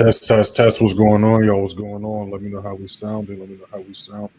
Test, test, test. What's going on, y'all? What's going on? Let me know how we sounded. Let me know how we sound.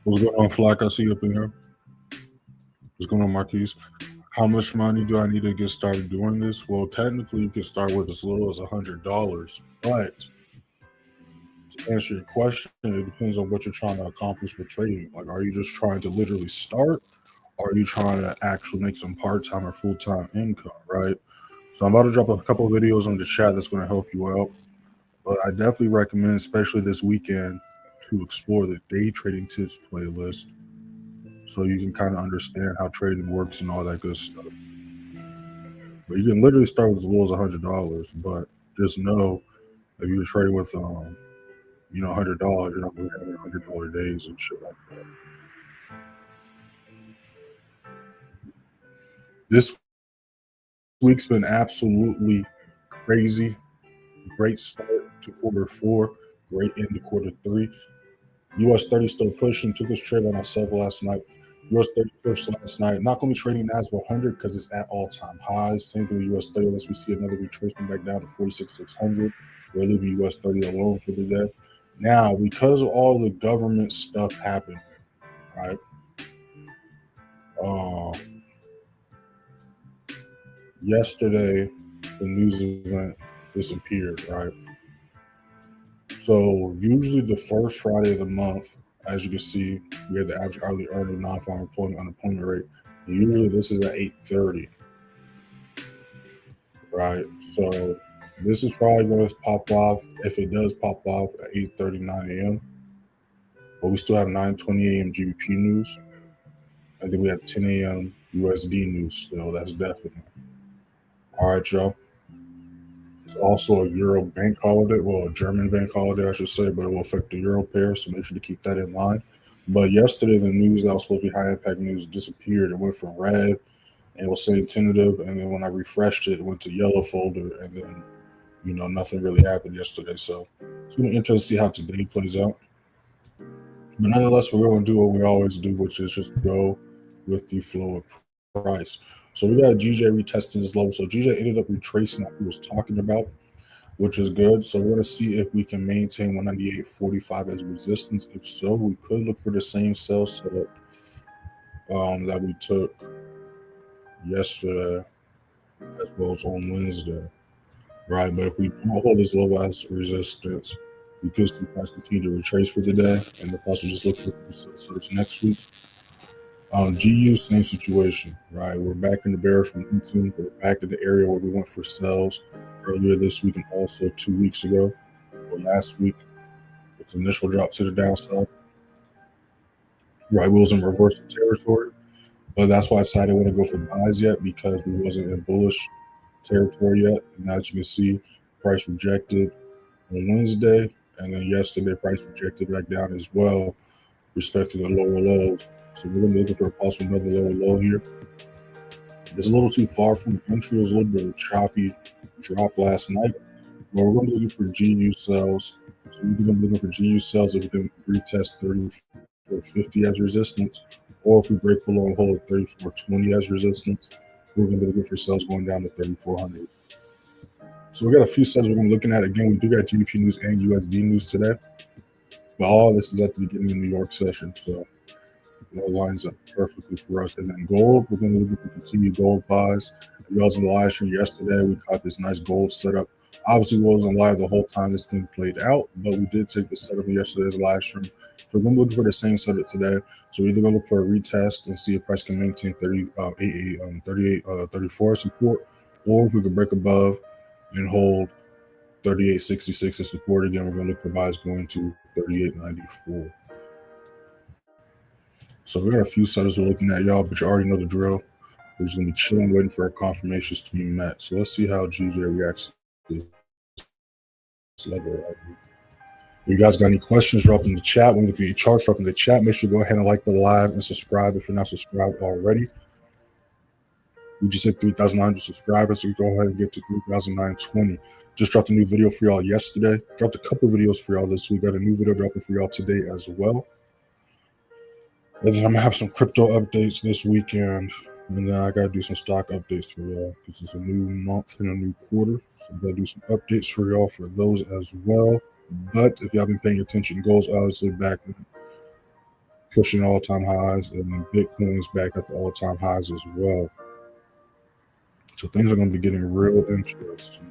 What's going on, Flock? I see you up in here. What's going on, Marquise? How much money do I need to get started doing this? Well, technically, you can start with as little as $100, but to answer your question, it depends on what you're trying to accomplish with trading. Like, are you just trying to literally start, or are you trying to actually make some part-time or full-time income, right? So I'm about to drop a couple of videos on the chat that's going to help you out, but I definitely recommend, especially this weekend, to explore the day trading tips playlist so you can kind of understand how trading works and all that good stuff. But you can literally start with as low as $100, but just know if you're trading with $100, you're not going to have $100 days and shit like that. This week's been absolutely crazy. Great start to quarter 4, great end to quarter 3. US30 still pushing. Took this trade by myself last night. US30 pushed last night. Not going to be trading NAS100 because it's at all-time highs. Same thing with US30 unless we see another retracement back down to 46,600. We'll leave US30 alone for the day. Now, because of all the government stuff happened, right? Yesterday, the news event disappeared, right? So usually the first Friday of the month, as you can see, we had the average hourly earning non-farm employment unemployment rate. And usually this is at 8:30, right? So this is probably going to pop off, if it does pop off, at 8:39 a.m. But we still have 9:20 a.m. GBP news, and then we have 10 a.m. USD news still. That's definite. All right, y'all. It's also a Euro bank holiday, well, a German bank holiday, I should say, but it will affect the Euro pair, so make sure to keep that in mind. But yesterday, the news that was supposed to be high impact news disappeared. It went from red, and it was saying tentative, and then when I refreshed it, it went to yellow folder, and then, nothing really happened yesterday. So it's going to be interesting to see how today plays out. But nonetheless, we're going to do what we always do, which is just go with the flow of price. So we got GJ retesting this level. So GJ ended up retracing what he was talking about, which is good. So we're going to see if we can maintain 198.45 as resistance. If so, we could look for the same sell setup that we took yesterday as well as on Wednesday, right? But if we don't hold this level as resistance, we could see price continue to retrace for the day, and the price will just look for setups next week. GU, same situation, right? We're back in the bearish momentum. We're back in the area where we went for sells earlier this week and also 2 weeks ago or last week. Its initial drop to the downside. Right, we was in reversal territory, but that's why I decided I want to go for buys yet, because we wasn't in bullish territory yet. And as you can see, price rejected on Wednesday, and then yesterday price rejected back down as well, respecting the lower lows. So we're going to be looking for a possible another lower low here. It's a little too far from the entry. It was a little bit of a choppy drop last night. But we're going to be looking for GU sells. So we're going to be looking for GU sells if we can retest 34.50 as resistance, or if we break below and hold at 34.20 as resistance, we're going to be looking for sells going down to 3,400. So we got a few sells we're going to be looking at. Again, we do got GBP news and USD news today. But all this is at the beginning of the New York session, so that lines up perfectly for us. And then gold, we're going to look for continued gold buys. We was in the live stream yesterday. We caught this nice gold setup. Obviously, we wasn't live the whole time this thing played out, but we did take the setup in yesterday's live stream. So we're going to look for the same setup today. So we're either going to look for a retest and see if price can maintain 34 support, or if we could break above and hold 38.66 as support again. We're going to look for buys going to 38.94. So we got a few setups we're looking at, y'all, but you already know the drill. We're just going to be chilling, waiting for our confirmations to be met. So let's see how GJ reacts to this level. If you guys got any questions, drop in the chat. When you get your charts, drop in the chat. Make sure you go ahead and like the live and subscribe if you're not subscribed already. We just hit 3,900 subscribers, so we go ahead and get to 3,920. Just dropped a new video for y'all yesterday. Dropped a couple videos for y'all this week. Got a new video dropping for y'all today as well. And then I'm gonna have some crypto updates this weekend, and then I gotta do some stock updates for y'all because it's a new month and a new quarter. So I gotta do some updates for y'all for those as well. But if y'all been paying attention, gold's obviously back pushing all-time highs, and then Bitcoin's back at the all-time highs as well. So things are gonna be getting real interesting.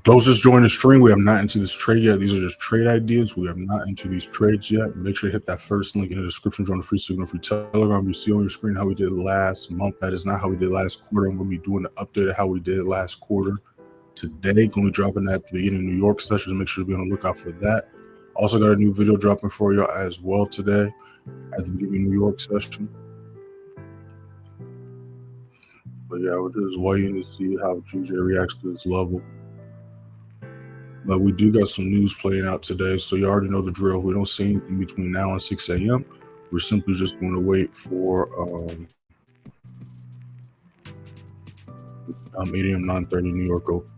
Those just joined the stream. We are not into this trade yet. These are just trade ideas. We are not into these trades yet. Make sure you hit that first link in the description. Join the free signal, free Telegram. You see on your screen how we did last month. That is not how we did last quarter. I'm going to be doing the update of how we did last quarter today. Going to be dropping at the beginning of New York session, so make sure to be on the lookout for that. Also got a new video dropping for you as well today at the beginning of New York session. But yeah, we're just waiting to see how GJ reacts to this level. But we do got some news playing out today, so you already know the drill. If we don't see anything between now and 6 a.m., we're simply just going to wait for 8 a.m. 9:30 New York open.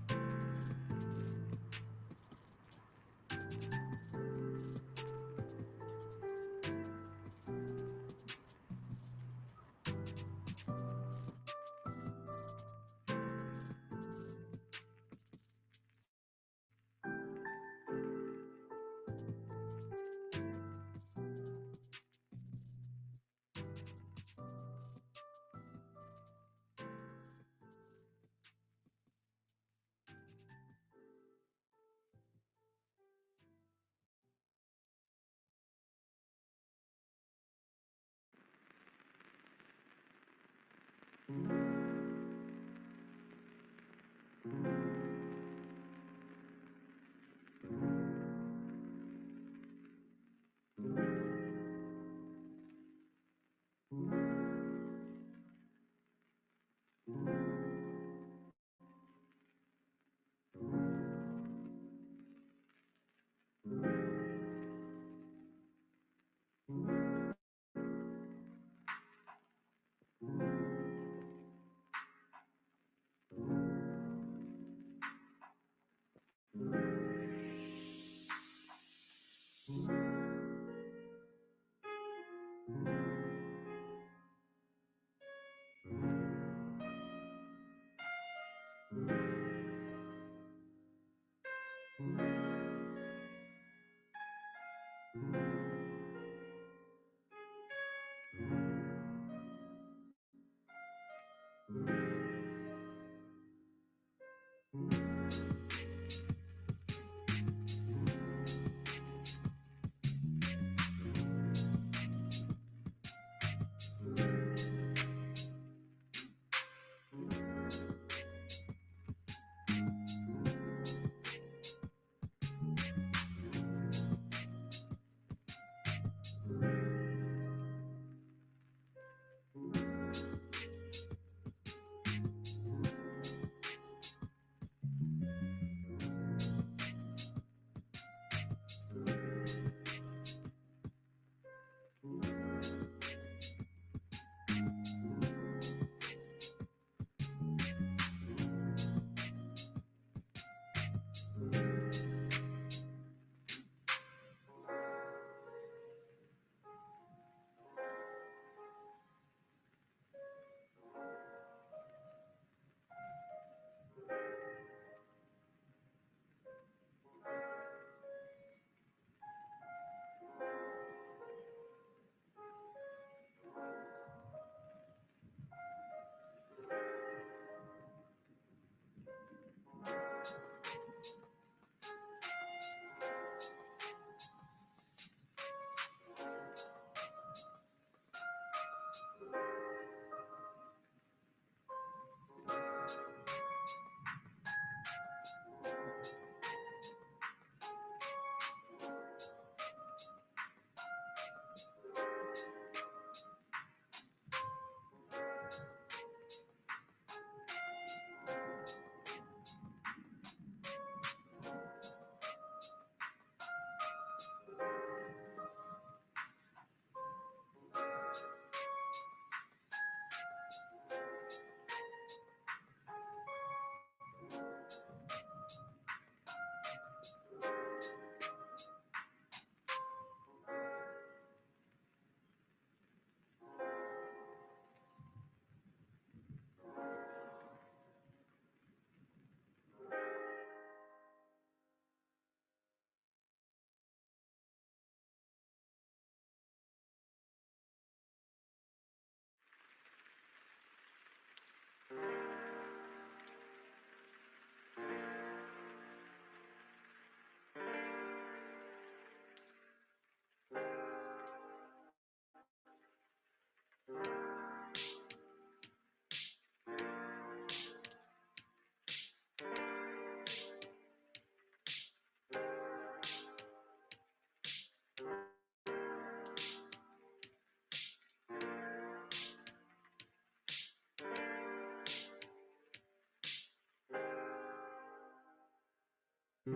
All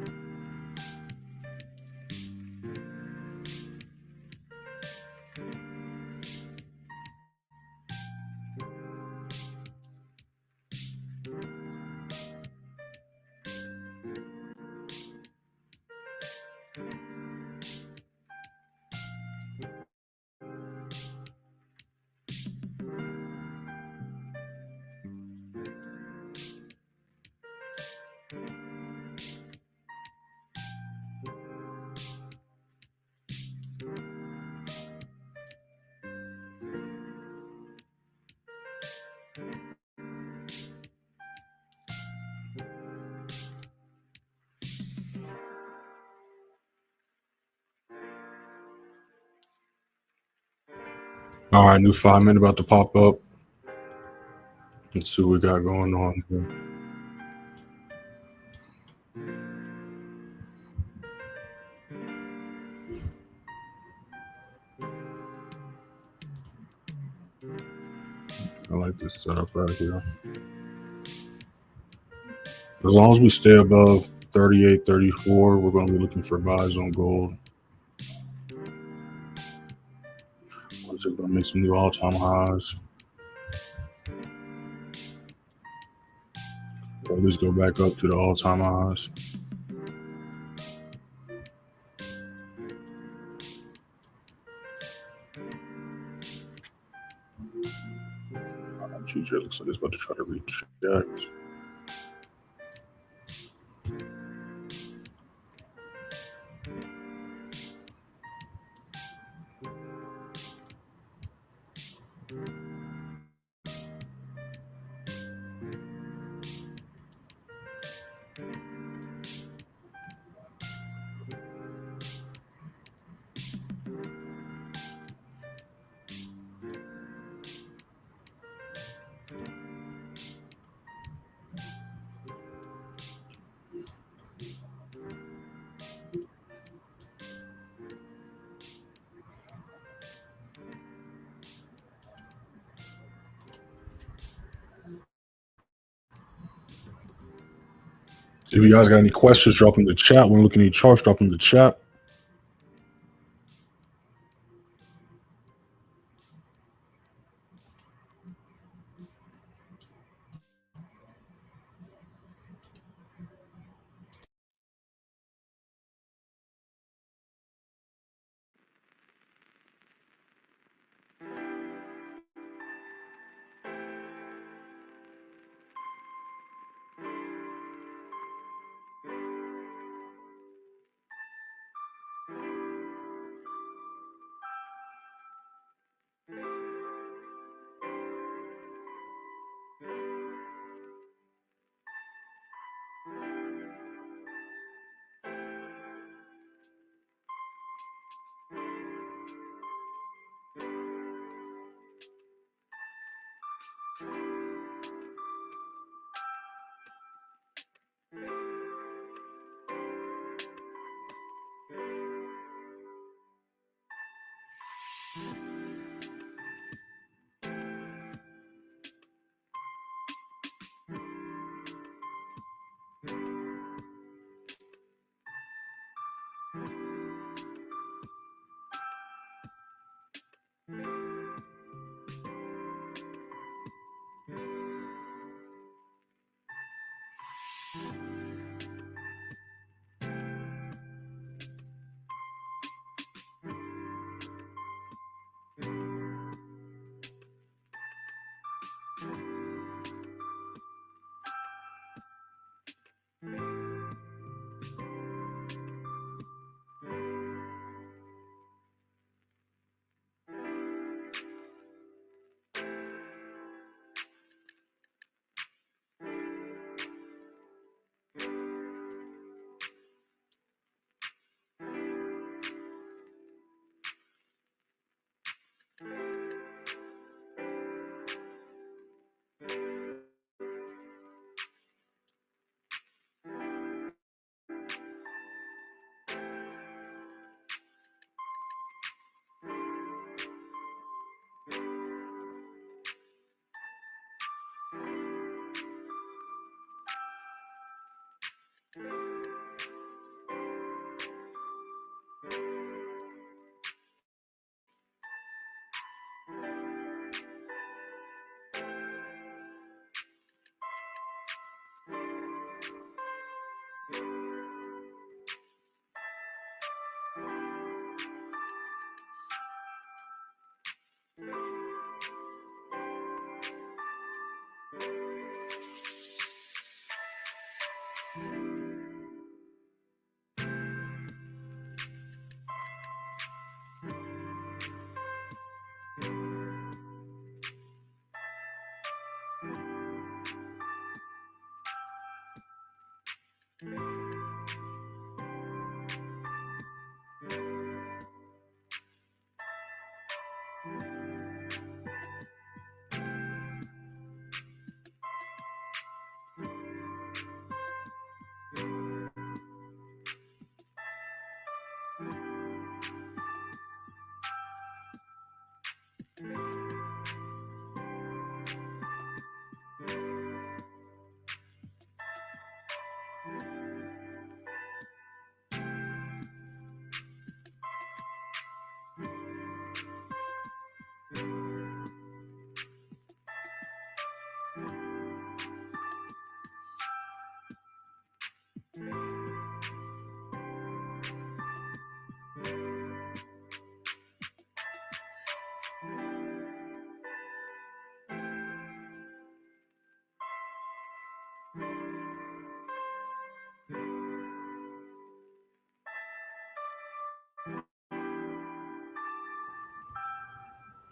right, new 5 minute about to pop up. Let's see what we got going on here. I like this setup right here. As long as we stay above 38.34, we're going to be looking for buys on gold. Once it's going to make some new all-time highs, or at least go back up to the all-time highs. GJ looks like it's about to try to reject. If you guys got any questions, drop them in the chat. When looking at any charts, drop them in the chat.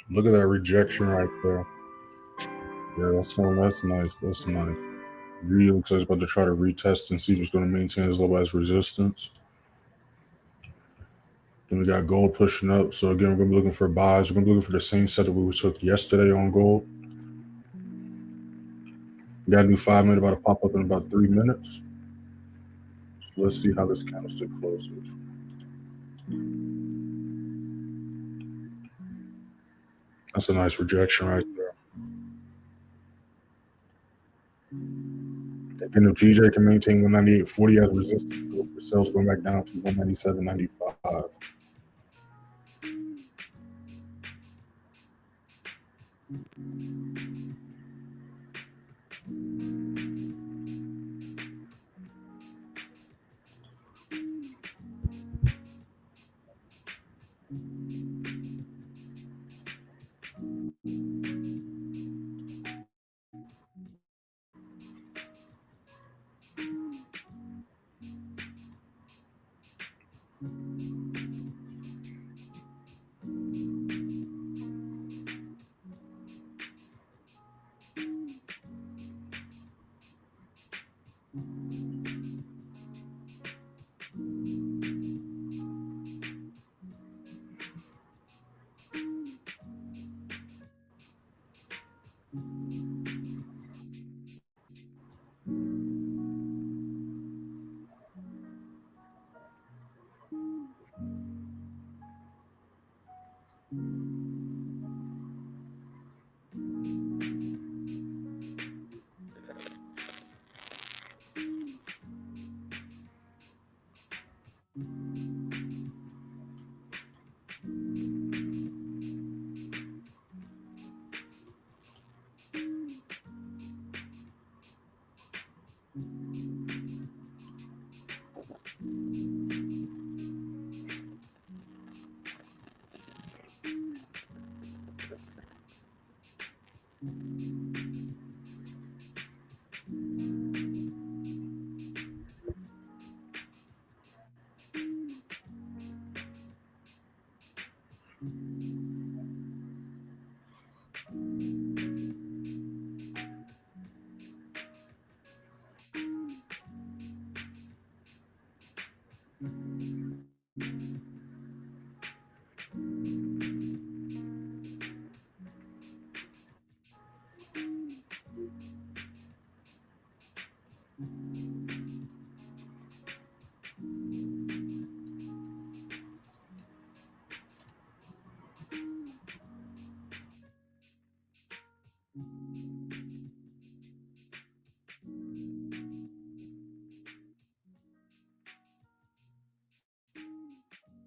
Look at that rejection right there. Yeah, that's nice. That's nice. Really looks like it's about to try to retest and see if it's going to maintain as low as resistance. Then we got gold pushing up. So again, we're going to be looking for buys. We're going to be looking for the same setup we took yesterday on gold. We got a new 5 minute about to pop up in about 3 minutes. So let's see how this candlestick closes. That's a nice rejection right there. Again, if GJ can maintain 198.40 as resistance, we look for sales going back down to 197.95.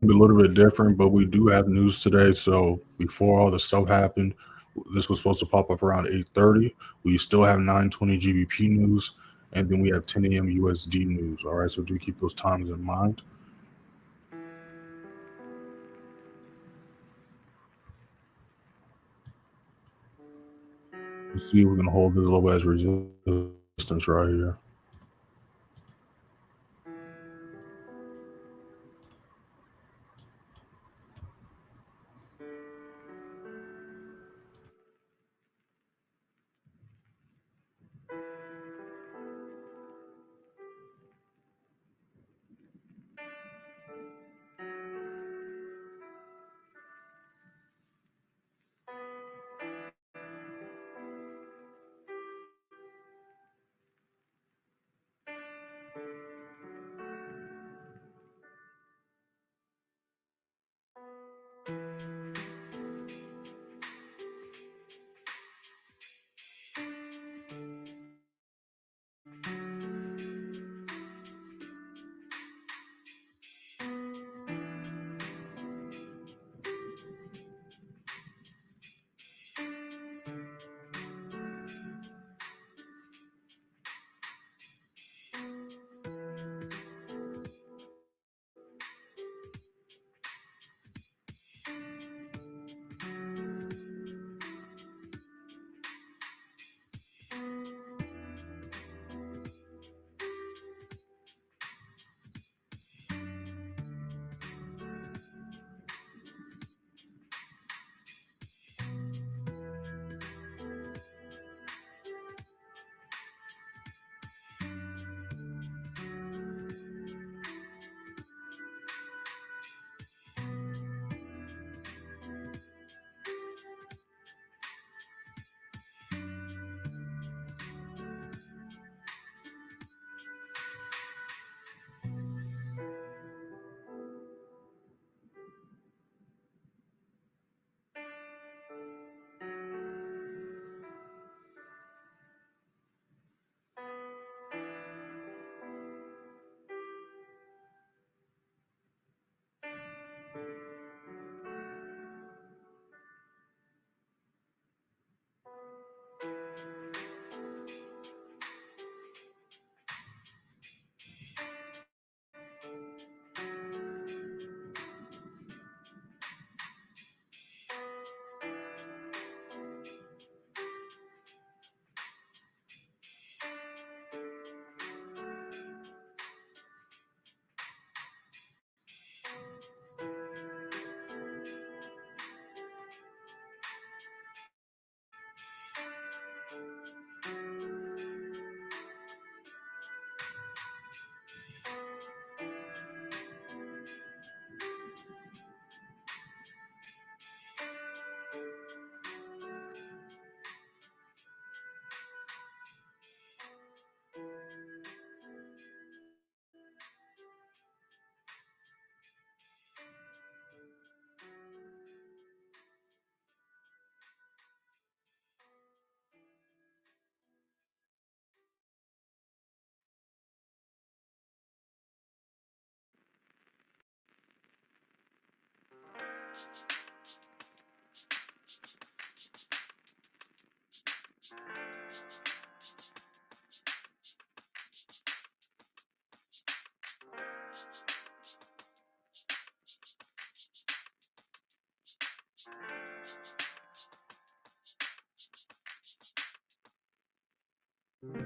A little bit different, but we do have news today. So before all this stuff happened, this was supposed to pop up around 8:30. We still have 9:20 GBP news, and then we have 10 a.m. USD news. All right, so do keep those times in mind. Let's see if we can hold this low as resistance right here. Yes,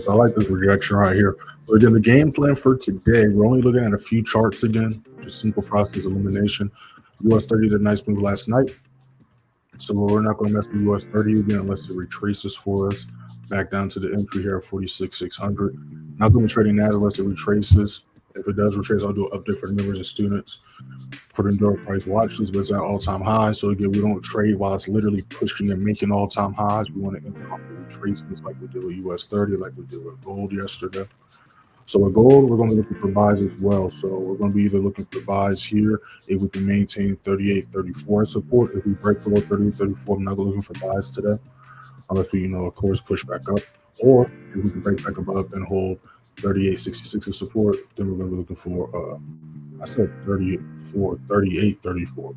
I like this rejection right here. So again, the game plan for today, we're only looking at a few charts again, just simple process elimination. US30 did a nice move last night. So we're not going to mess with US30 again unless it retraces for us back down to the entry here at 46,600. Not going to be trading NAS unless it retraces. If it does retrace, I'll do an update for the members and students. For the enduro price watch list, but it's at all-time high. So again, we don't trade while it's literally pushing and making all-time highs. We want to enter off the retracements like we did with US30, like we did with gold yesterday. So with gold, we're going to be looking for buys as well. So we're going to be either looking for buys here if we can maintain 38.34 support. If we break below 38.34, I'm not looking for buys today, unless we, of course, push back up. Or if we can break back above and hold 38.66 as support, then we're going to be looking for, I said 34, 38.34.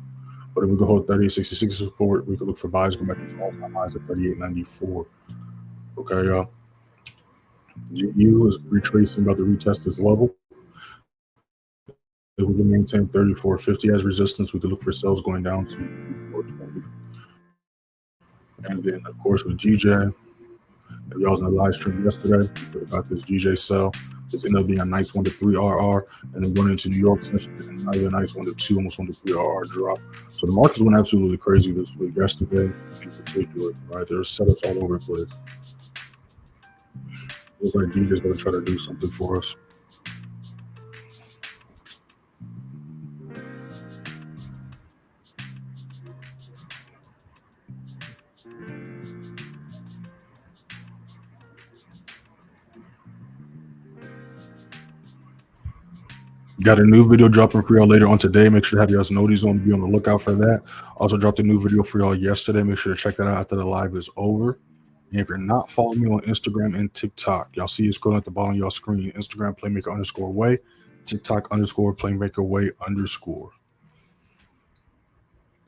But if we can hold 38.66 support, we could look for buys going back into all-time highs at 38.94. Okay, y'all. GU is retracing, about to retest this level. If we can maintain 34.50 as resistance, we could look for sales going down to 34.20. And then, of course, with GJ, if y'all was in the live stream yesterday, we could have got this GJ sell. This ended up being a nice 1 to 3 RR, and then going into New York session, another nice 1 to 2, almost 1 to 3 RR drop. So the markets went absolutely crazy this week, yesterday in particular, right? There's setups all over the place. It looks like GJ's going to try to do something for us. Got a new video dropping for y'all later on today. Make sure to have y'all's notice on, be on the lookout for that. Also dropped a new video for y'all yesterday. Make sure to check that out after the live is over. And if you're not following me on Instagram and TikTok, y'all see it scrolling at the bottom of y'all screen. Instagram playmaker_way, TikTok _playmakerway_.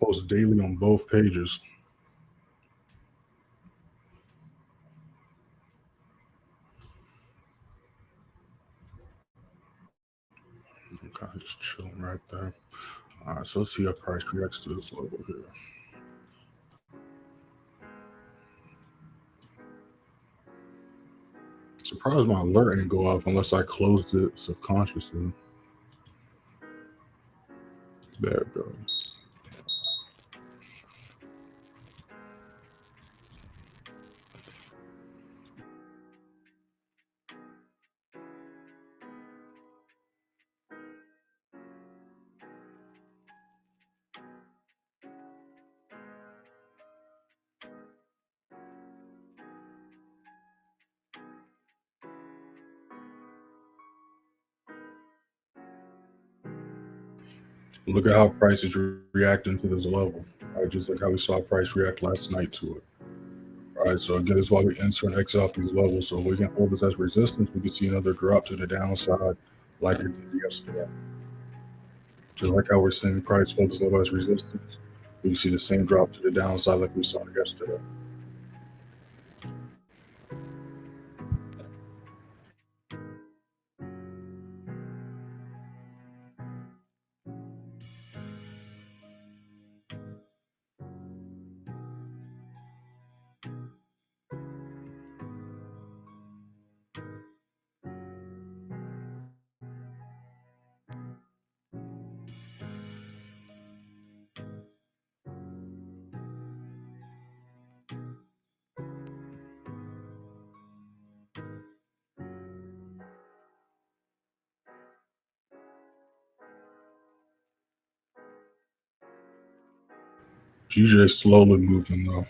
Post daily on both pages. Okay, just chilling right there. All right, so let's see how price reacts to this level here. Surprised my alert didn't go off unless I closed it subconsciously. There it goes. Look at how price is reacting to this level, right? Just like how we saw price react last night to it. Right, so again, that's why we enter and exit off these levels. So we can hold this as resistance. We can see another drop to the downside, like it did yesterday. Just like how we're seeing price hold this level as resistance, we can see the same drop to the downside like we saw yesterday. GJ slowly moving though.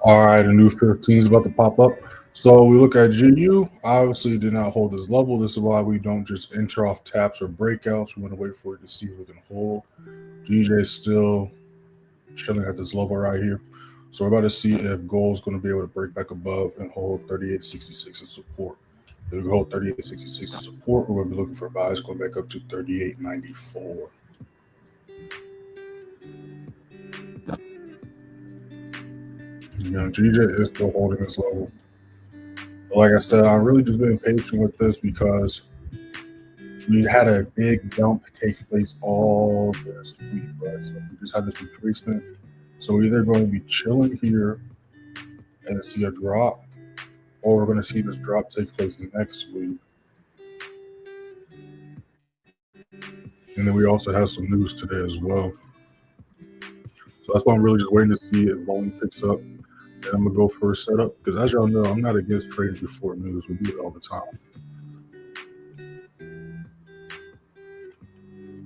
All right, a new 15 is about to pop up. So we look at GU. Obviously, did not hold this level. This is why we don't just enter off taps or breakouts. We want to wait for it to see if we can hold. GJ is still chilling at this level right here. So we're about to see if gold is going to be able to break back above and hold 38.66 as support. If we hold 38.66 as support, we're going to be looking for buys going back up to 38.94. Again, GJ is still holding this level. But like I said, I'm really just being patient with this because we had a big dump take place all this week, right? So we just had this retracement. So we're either going to be chilling here and see a drop, or we're going to see this drop take place next week. And then we also have some news today as well. So that's why I'm really just waiting to see if volume picks up. And I'm going to go for a setup because, as y'all know, I'm not against trading before news. We do it all the time.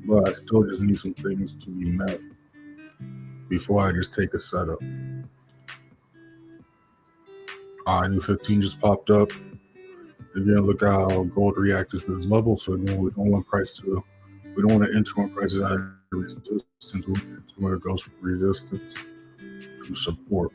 But I still just need some things to be met before I just take a setup. All right, new 15 just popped up. Again, look how gold reacted to this level. So again, we don't want to enter when prices out of resistance. We want to enter where it goes from resistance to support.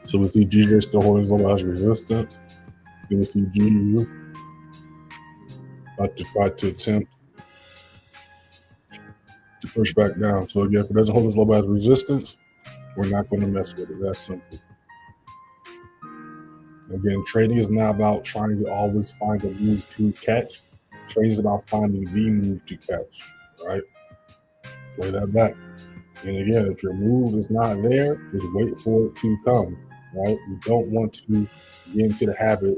So we see GJ still holding as low as resistance. Then we see GU about to try to attempt to push back down. So again, if it doesn't hold as low as resistance, we're not going to mess with it. That's simple. Again, trading is not about trying to always find a move to catch. Trading is about finding the move to catch, right? Play that back. And again, if your move is not there, just wait for it to come, right? You don't want to get into the habit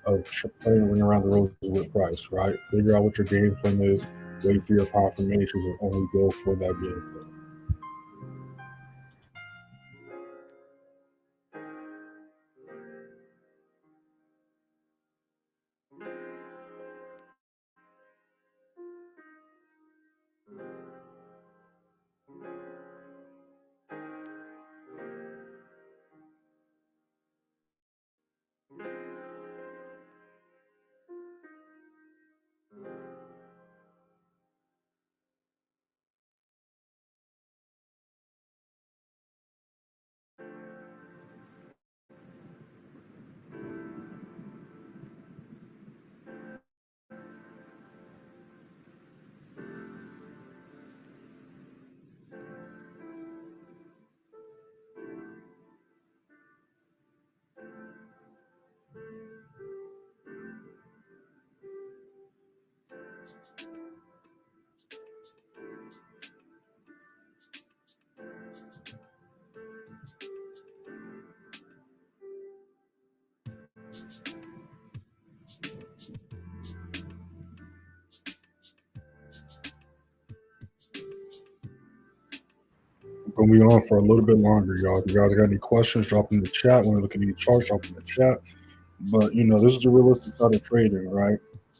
of playing ring around the roses with price, right? Figure out what your game plan is, wait for your confirmations, and only go for that game plan. We're going to be on for a little bit longer, y'all. If you guys got any questions, drop in the chat. Want to look at any charts, drop in the chat. But, this is a realistic side of trading, right?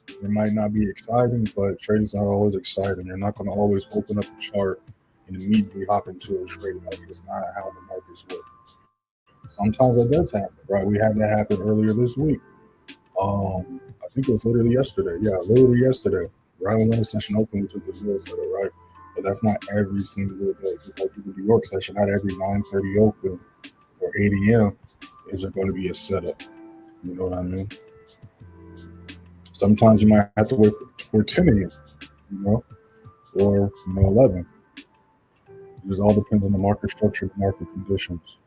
It might not be exciting, but trading's not always exciting. You're not going to always open up a chart and immediately hop into a trade. Like, it's not how the markets work. Sometimes that does happen, right? We had that happen earlier this week. I think it was literally yesterday. Yeah, literally yesterday. Right when the session opened, we took this real setup, right? But that's not every single day. Just like the New York session, not every 9:30 open or 8 a.m. is there going to be a setup. You know what I mean? Sometimes you might have to wait for 10 a.m. Or 11. It just all depends on the market structure, the market conditions.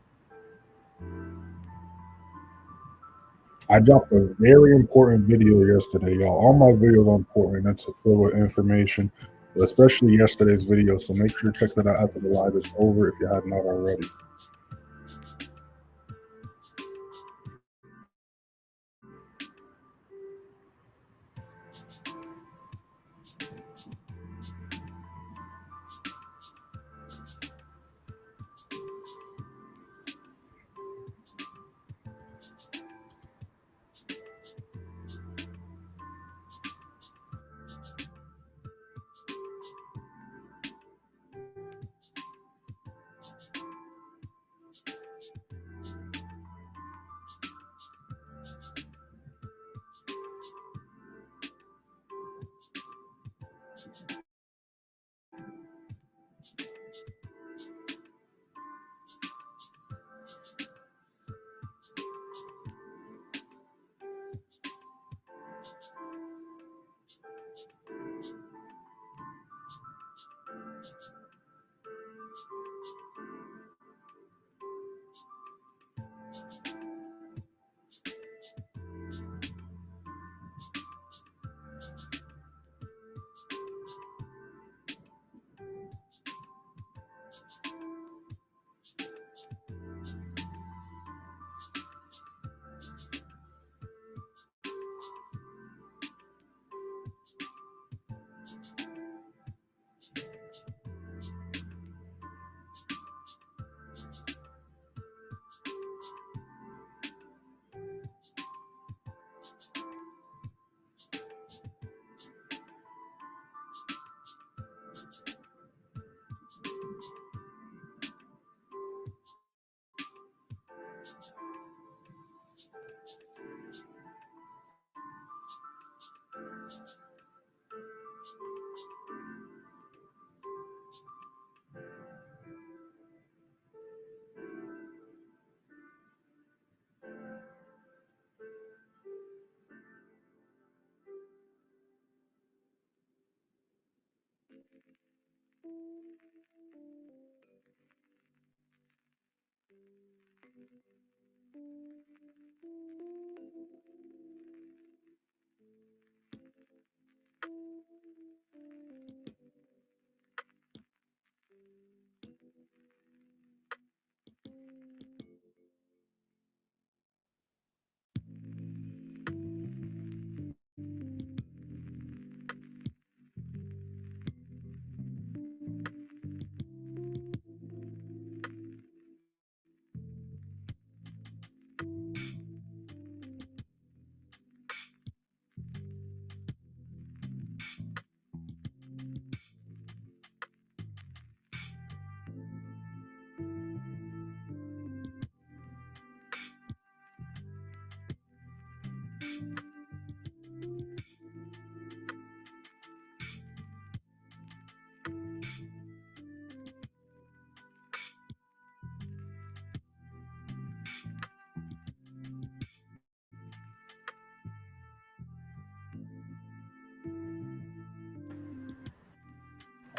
I dropped a very important video yesterday, y'all. All my videos are important. That's filled with information, but especially yesterday's video. So make sure to check that out after the live is over if you have not already.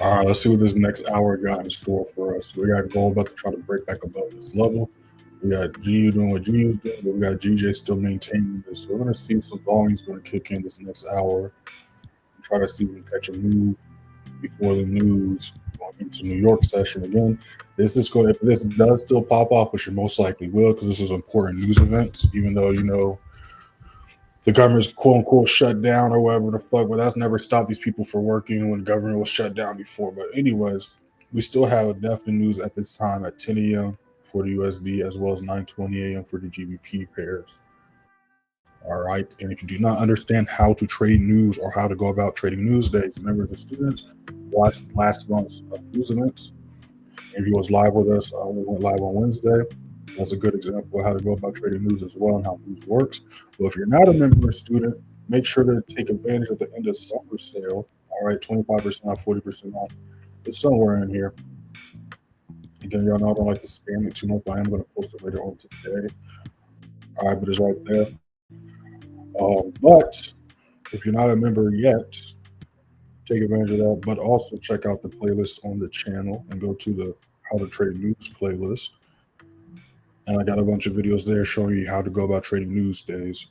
All right, let's see what this next hour got in store for us. We got gold about to try to break back above this level. We got GU doing what GU is doing, but we got GJ still maintaining this. So we're going to see some volume's going to kick in this next hour. Try to see if we can catch a move before the news going into New York session again. This is going. If this does still pop off, which it most likely will, because this is important news events. Even though the government's quote unquote shut down or whatever the fuck, but that's never stopped these people from working when the government was shut down before. But anyways, we still have a definite news at this time at 10 a.m. for the USD as well as 9:20 a.m. for the GBP pairs. All right. And if you do not understand how to trade news or how to go about trading news days, members and students, watch last month's news events. If you was live with us, we went live on Wednesday. That's a good example of how to go about trading news as well and how news works. But if you're not a member or student, make sure to take advantage of the end of summer sale. All right, 25% off, 40% off. It's somewhere in here. Again, y'all know I don't like to spam it too much, but I am going to post it later on today. All right, but it's right there. But if you're not a member yet, take advantage of that. But also check out the playlist on the channel and go to the How to Trade News playlist. And I got a bunch of videos there showing you how to go about trading news days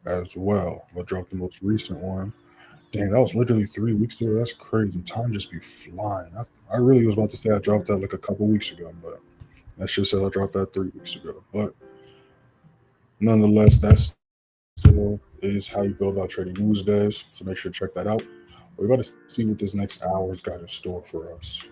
as well. I dropped the most recent one. Dang, that was literally 3 weeks ago. That's crazy. Time just be flying. I really was about to say I dropped that like a couple weeks ago, but that shit said I dropped that 3 weeks ago. But nonetheless, that still is how you go about trading news days. So make sure to check that out. We're about to see what this next hour's got in store for us.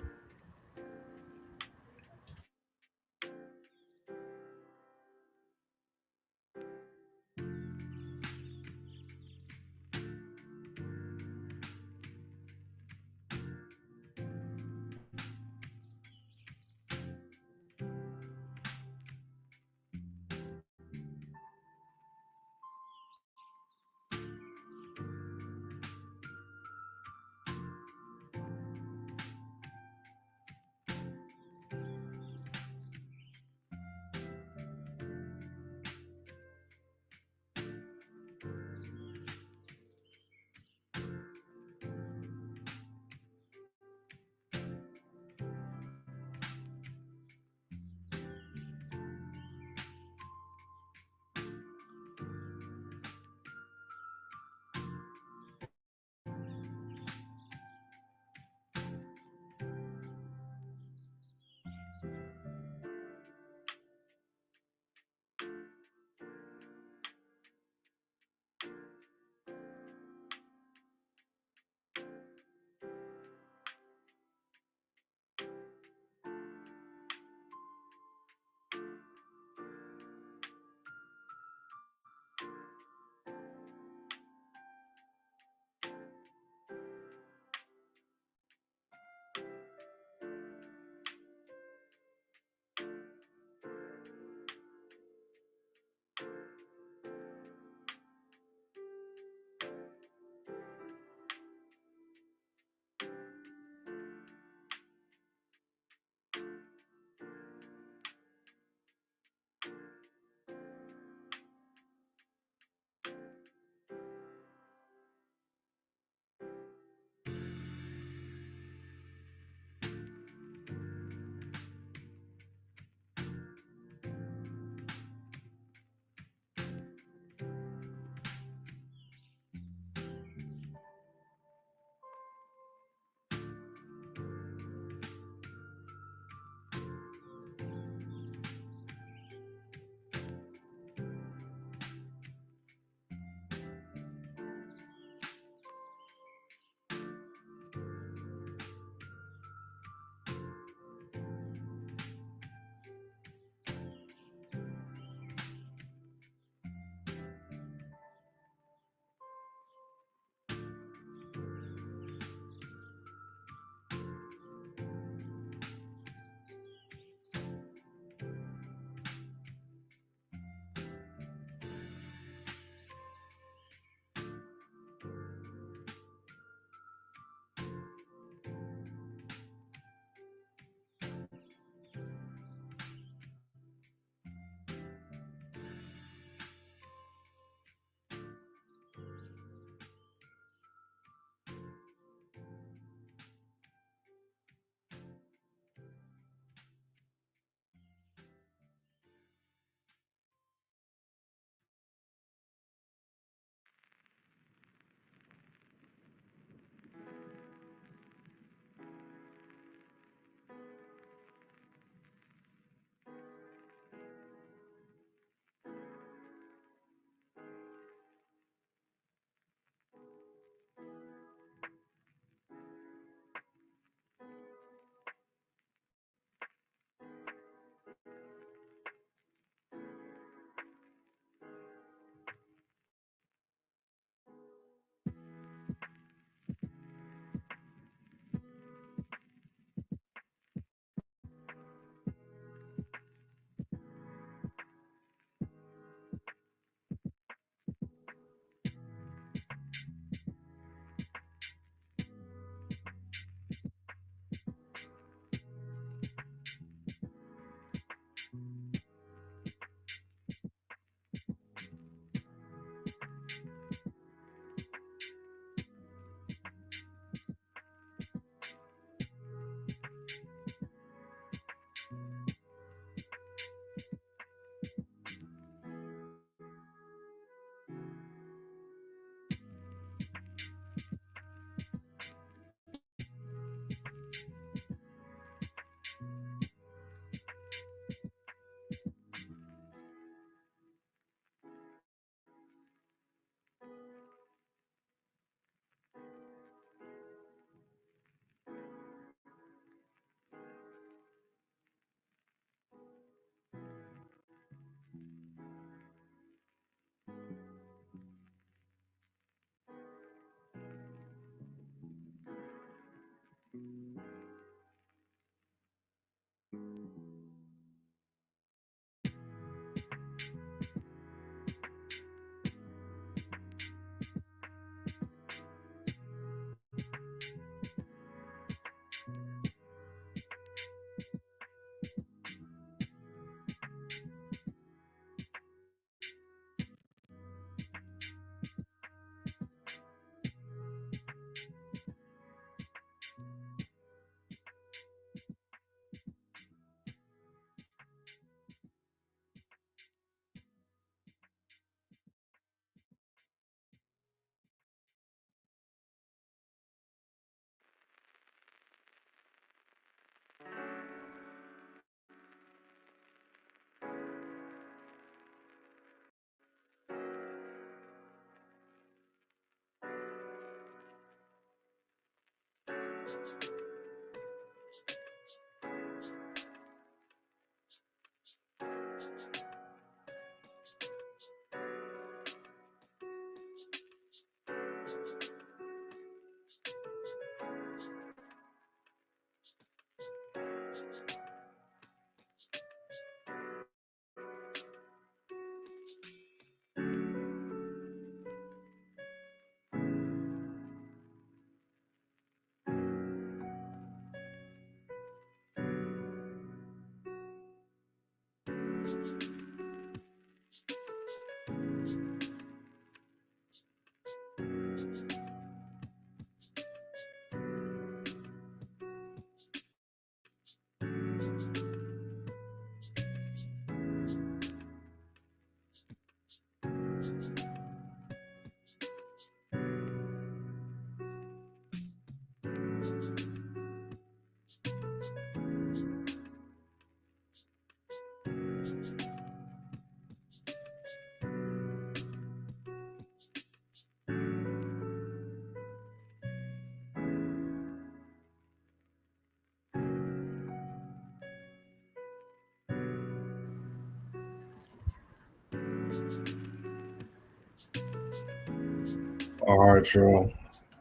All right, y'all.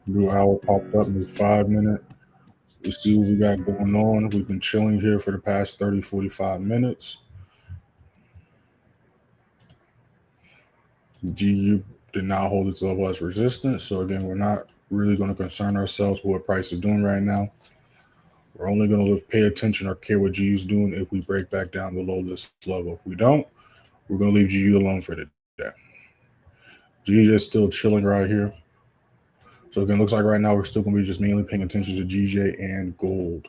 New hour popped up, new 5 minute. Let's see what we got going on. We've been chilling here for the past 30, 45 minutes. GU did not hold its level as resistance. So again, we're not really going to concern ourselves with what price is doing right now. We're only going to pay attention or care what GU is doing if we break back down below this level. If we don't, we're going to leave GU alone for the day. GU is still chilling right here. So again, looks like right now we're still going to be just mainly paying attention to GJ and gold.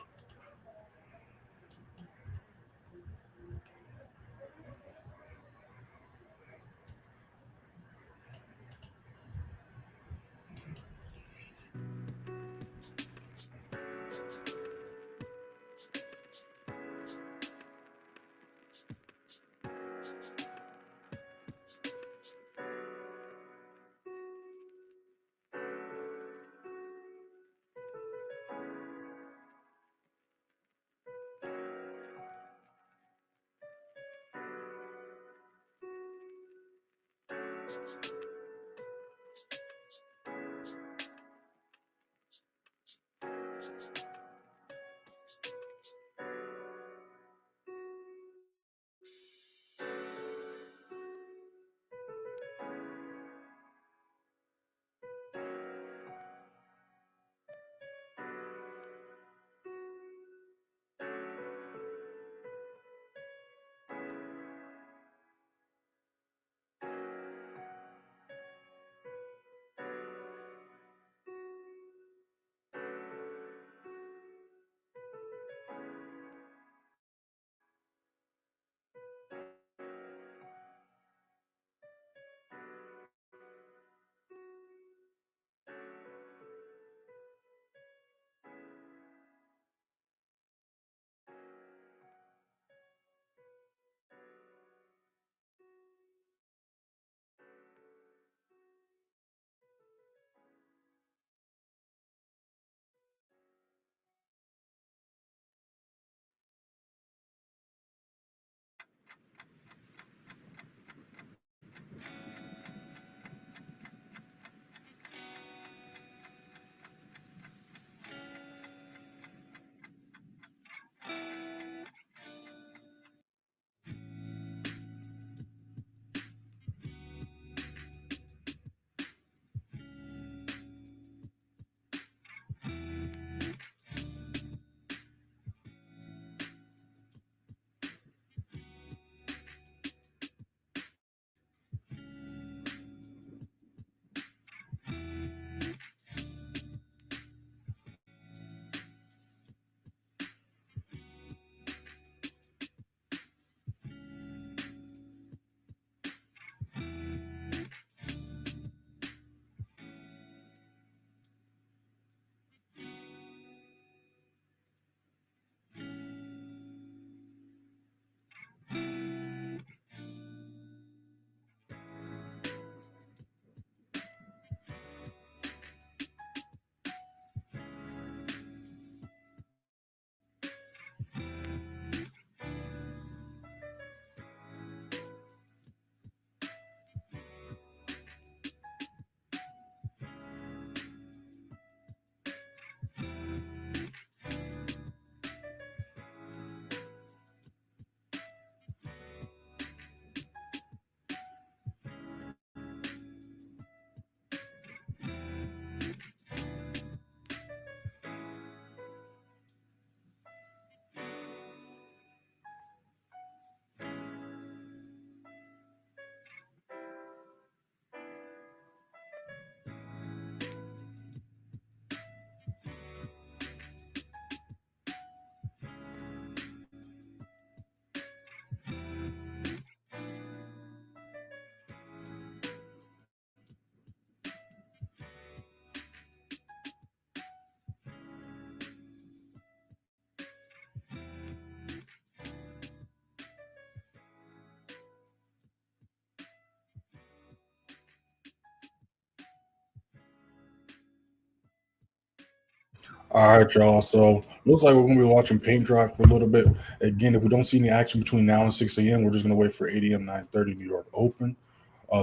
All right, y'all. So looks like we're gonna be watching paint dry for a little bit. Again, if we don't see any action between now and 6 a.m., we're just gonna wait for 8 a.m. 9:30 New York Open.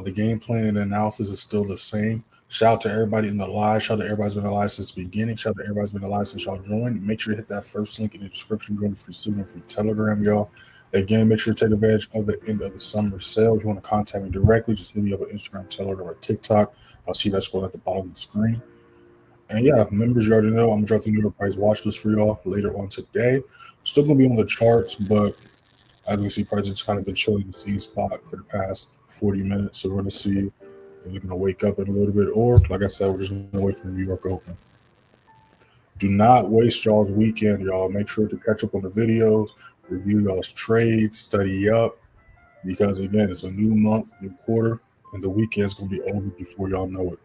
The game plan and analysis is still the same. Shout out to everybody in the live. Shout out to everybody's been in the live since the beginning. Shout out to everybody's been in the live since y'all joined. Make sure to hit that first link in the description. Join the free student, free Telegram, y'all. Again, make sure to take advantage of the end of the summer sale. If you want to contact me directly, just hit me up on Instagram, Telegram, or TikTok. I'll see that scroll at the bottom of the screen. And yeah, members, you already know I'm gonna drop the New York price watch list for y'all later on today. Still gonna be on the charts, but as we see, prices kind of been chilling in the same spot for the past 40 minutes. So we're gonna see if we're gonna wake up in a little bit, or like I said, we're just gonna wait for the New York Open. Do not waste y'all's weekend, y'all. Make sure to catch up on the videos, review y'all's trades, study up, because again, it's a new month, new quarter, and the weekend's gonna be over before y'all know it.